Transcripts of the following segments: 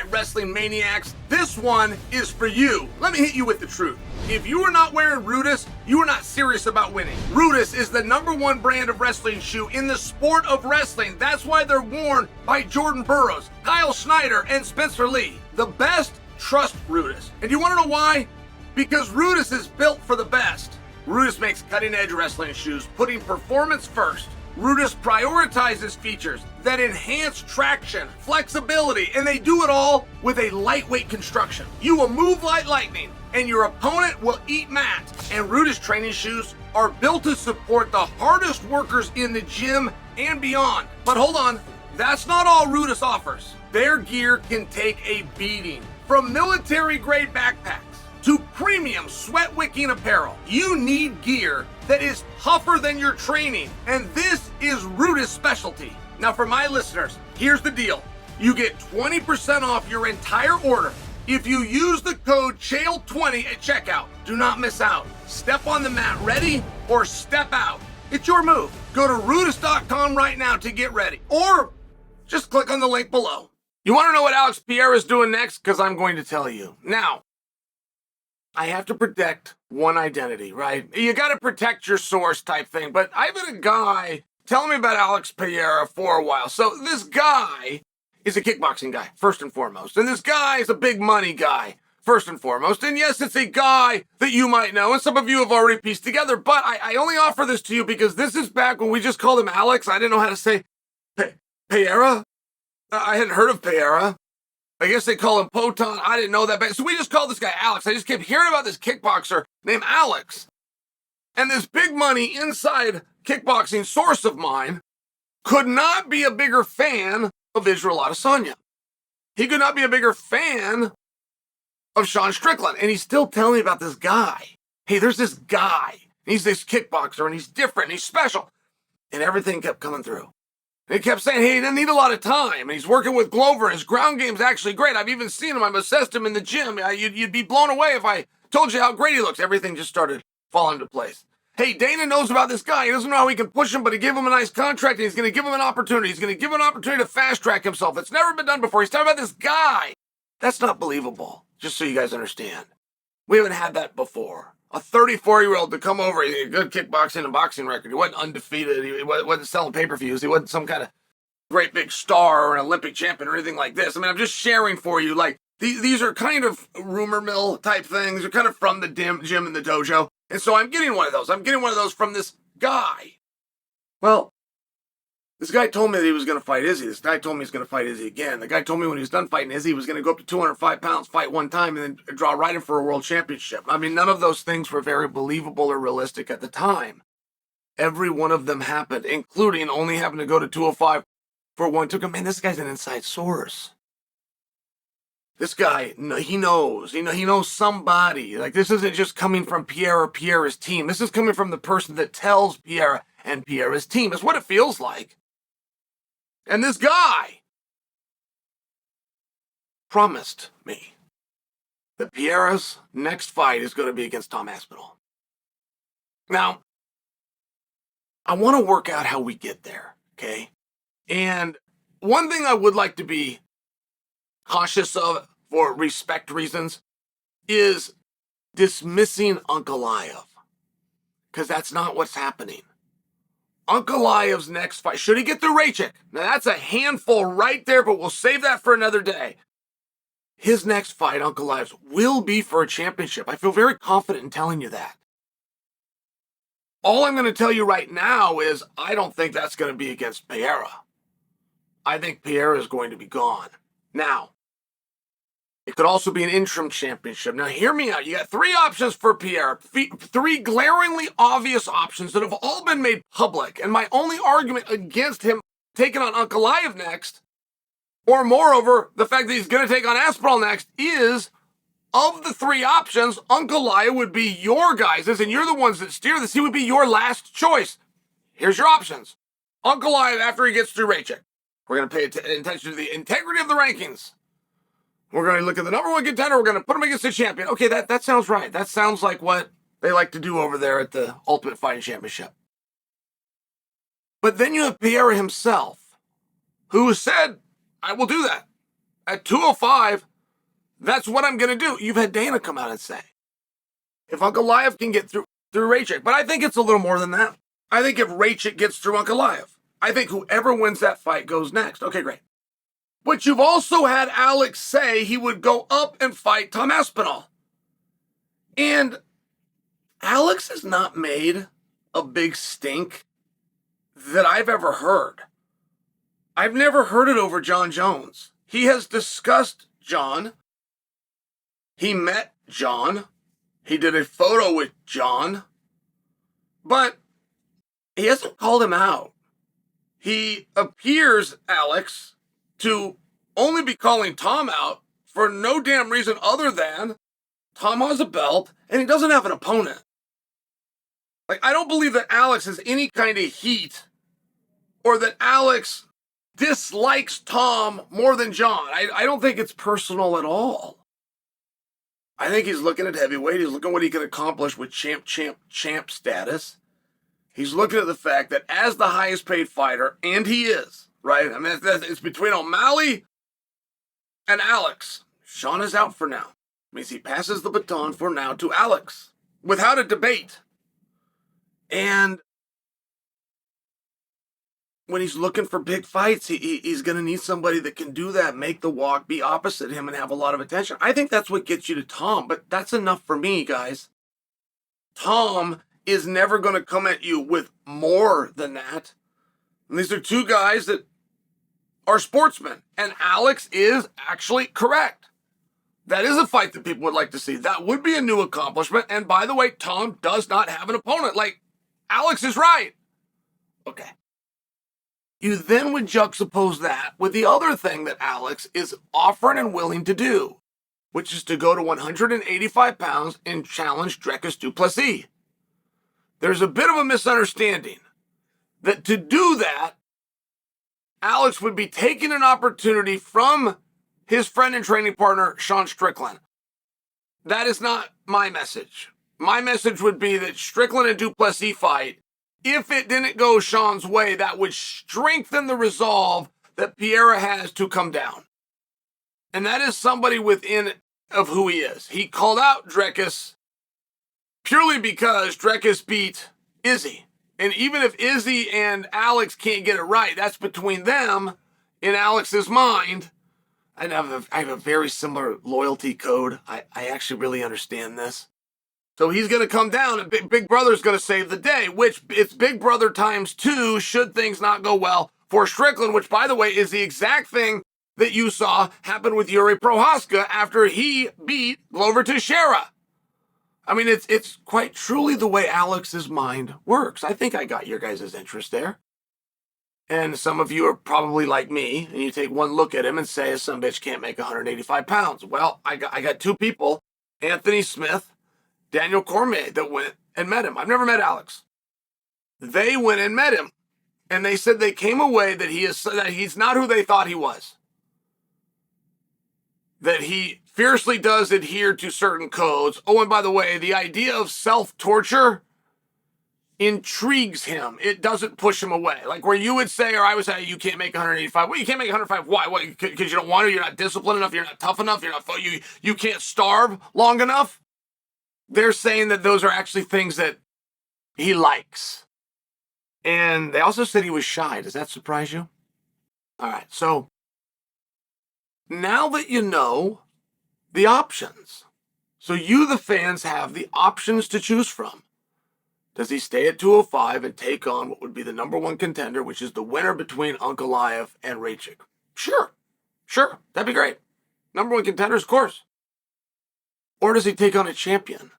right, wrestling maniacs, this one is for you. Let me hit you with the truth. If you are not wearing Rudis, you are not serious about winning. Rudis is the #1 brand of wrestling shoe in the sport of wrestling. That's why they're worn by Jordan Burroughs, Kyle Snyder, and Spencer Lee. The best, trust Rudis. And you want to know why? Because Rudis is built for the best. Rudis makes cutting-edge wrestling shoes, putting performance first. Rudis prioritizes features that enhance traction, flexibility, and they do it all with a lightweight construction. You will move like lightning, and your opponent will eat mat. And Rudis training shoes are built to support the hardest workers in the gym and beyond. But hold on, that's not all Rudis offers. Their gear can take a beating. From military-grade backpacks to premium sweat-wicking apparel, you need gear that is tougher than your training, and this is Rudis' specialty. Now for my listeners, here's the deal. You get 20% off your entire order if you use the code CHAEL20 at checkout. Do not miss out. Step on the mat ready or step out. It's your move. Go to Rudis.com right now to get ready, or just click on the link below. You want to know what Alex Pereira is doing next? Because I'm going to tell you. Now, I have to protect one identity, right? You got to protect your source type thing. But I've been a guy telling me about Alex Pereira for a while. So this guy is a kickboxing guy, first and foremost. And this guy is a big money guy, first and foremost. And yes, it's a guy that you might know, and some of you have already pieced together. But I only offer this to you because this is back when we just called him Alex. I didn't know how to say Pereira. I hadn't heard of Pereira. I guess they call him Poton. I didn't know that. So we just called this guy Alex. I just kept hearing about this kickboxer named Alex. And this big money inside kickboxing source of mine could not be a bigger fan of Israel Adesanya. He could not be a bigger fan of Sean Strickland. And he's still telling me about this guy. Hey, there's this guy. He's this kickboxer, and he's different, and he's special. And everything kept coming through. And he kept saying, hey, he doesn't need a lot of time. And he's working with Glover, and his ground game's actually great. I've even seen him. I've assessed him in the gym. You'd be blown away if I told you how great he looks. Everything just started falling into place. Hey, Dana knows about this guy. He doesn't know how he can push him, but he gave him a nice contract, and he's going to give him an opportunity. He's going to give him an opportunity to fast-track himself. It's never been done before. He's talking about this guy. That's not believable, just so you guys understand. We haven't had that before. A 34-year-old to come over, he had a good kickboxing and boxing record. He wasn't undefeated. He wasn't selling pay-per-views. He wasn't some kind of great big star or an Olympic champion or anything like this. I mean, I'm just sharing for you, like, these are kind of rumor mill type things. They're kind of from the gym and the dojo. And so I'm getting one of those. I'm getting one of those from this guy. Well, this guy told me that he was going to fight Izzy. This guy told me he's going to fight Izzy again. The guy told me when he was done fighting Izzy, he was going to go up to 205 pounds, fight one time, and then draw right in for a world championship. I mean, none of those things were very believable or realistic at the time. Every one of them happened, including only having to go to 205 for one. Took him, man, this guy's an inside source. This guy, he knows. He knows somebody. Like, this isn't just coming from Pierre or Pierre's team. This is coming from the person that tells Pierre and Pierre's team. It's what it feels like. And this guy promised me that Pierre's next fight is going to be against Tom Aspinall. Now, I want to work out how we get there, okay? And one thing I would like to be cautious of for respect reasons is dismissing Ankalaev, because that's not what's happening. Ankalaev's next fight, should he get through Raychik? Now that's a handful right there, but we'll save that for another day. His next fight, Ankalaev's, will be for a championship. I feel very confident in telling you that. All I'm going to tell you right now is I don't think that's going to be against Pereira. I think Pereira is going to be gone. Now, it could also be an interim championship. Now, hear me out. You got three options for Pereira. Three glaringly obvious options that have all been made public. And my only argument against him taking on Ankalaev next, or moreover, the fact that he's going to take on Aspinall next, is of the three options, Ankalaev would be your guys', and you're the ones that steer this. He would be your last choice. Here's your options. Ankalaev after he gets through Raychik. We're going to pay attention to the integrity of the rankings. We're going to look at the number one contender. We're going to put him against the champion. Okay, that sounds right. That sounds like what they like to do over there at the Ultimate Fighting Championship. But then you have Pereira himself, who said, I will do that. at 205, that's what I'm going to do. You've had Dana come out and say, if Ankalaev can get through Raychik. But I think it's a little more than that. I think if Raychik gets through Ankalaev, I think whoever wins that fight goes next. Okay, great. But you've also had Alex say he would go up and fight Tom Aspinall. And Alex has not made a big stink that I've ever heard. I've never heard it over Jon Jones. He has discussed Jon. He met Jon. He did a photo with Jon. But he hasn't called him out. He appears, Alex, to only be calling Tom out for no damn reason other than Tom has a belt and he doesn't have an opponent. Like, I don't believe that Alex has any kind of heat or that Alex dislikes Tom more than Jon. I don't think it's personal at all. I think he's looking at heavyweight. He's looking at what he can accomplish with champ status. He's looking at the fact that as the highest paid fighter, and he is, right? I mean, it's between O'Malley and Alex. Sean is out for now. It means he passes the baton for now to Alex without a debate. And when he's looking for big fights, he's going to need somebody that can do that, make the walk, be opposite him, and have a lot of attention. I think that's what gets you to Tom, but that's enough for me, guys. Tom is never going to come at you with more than that. And these are two guys that are sportsmen, and Alex is actually correct. That is a fight that people would like to see. That would be a new accomplishment. And by the way, Tom does not have an opponent. Like, Alex is right. Okay. You then would juxtapose that with the other thing that Alex is offering and willing to do, which is to go to 185 pounds and challenge Dricus du Plessis. There's a bit of a misunderstanding that to do that, Alex would be taking an opportunity from his friend and training partner, Sean Strickland. That is not my message. My message would be that Strickland and du Plessis fight. If it didn't go Sean's way, that would strengthen the resolve that Pereira has to come down. And that is somebody within of who he is. He called out Dricus purely because Dricus beat Izzy. And even if Izzy and Alex can't get it right, that's between them in Alex's mind. I have a very similar loyalty code. I actually really understand this. So he's going to come down and Big Brother's going to save the day, which it's Big Brother times 2 should things not go well for Strickland, which, by the way, is the exact thing that you saw happen with Yuri Prohaska after he beat Glover Teixeira. I mean, it's quite truly the way Alex's mind works. I think I got your guys' interest there. And some of you are probably like me, and you take one look at him and say, some bitch can't make 185 pounds. Well, I got two people, Anthony Smith, Daniel Cormier, that went and met him. I've never met Alex. They went and met him, and they said they came away that he's not who they thought he was. That he fiercely does adhere to certain codes. Oh, and by the way, the idea of self-torture intrigues him. It doesn't push him away. Like where you would say, or I would say, you can't make 185. Well, you can't make 105. Why? What? Because you don't want to. You're not disciplined enough. You're not tough enough. You can't starve long enough. They're saying that those are actually things that he likes. And they also said he was shy. Does that surprise you? All right. So now that you know the options, so you, the fans, have the options to choose from. Does he stay at 205 and take on what would be the number one contender, which is the winner between Ankalaev and Raychik? Sure. That'd be great. Number one contenders, of course. Or does he take on a champion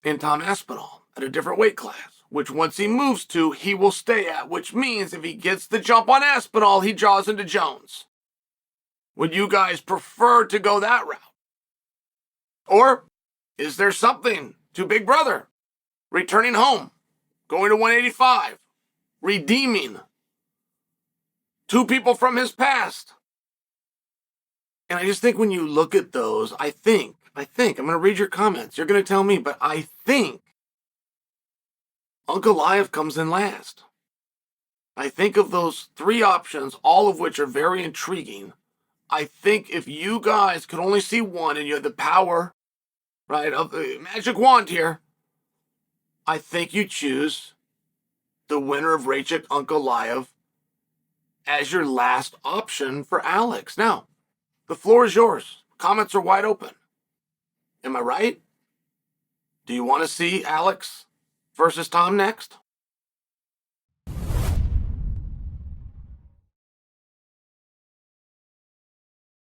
in Tom Aspinall at a different weight class, which once he moves to, he will stay at, which means if he gets the jump on Aspinall, he draws into Jones. Would you guys prefer to go that route? Or is there something to Big Brother returning home, going to 185, redeeming two people from his past? And I just think when you look at those, I think, I'm going to read your comments. You're going to tell me, but I think Ankalaev comes in last. I think of those three options, all of which are very intriguing. I think if you guys could only see one and you had the power, right, of the magic wand here, I think you choose the winner of Rachik Ankalaev as your last option for Alex. Now, the floor is yours. Comments are wide open. Am I right? Do you want to see Alex versus Tom next?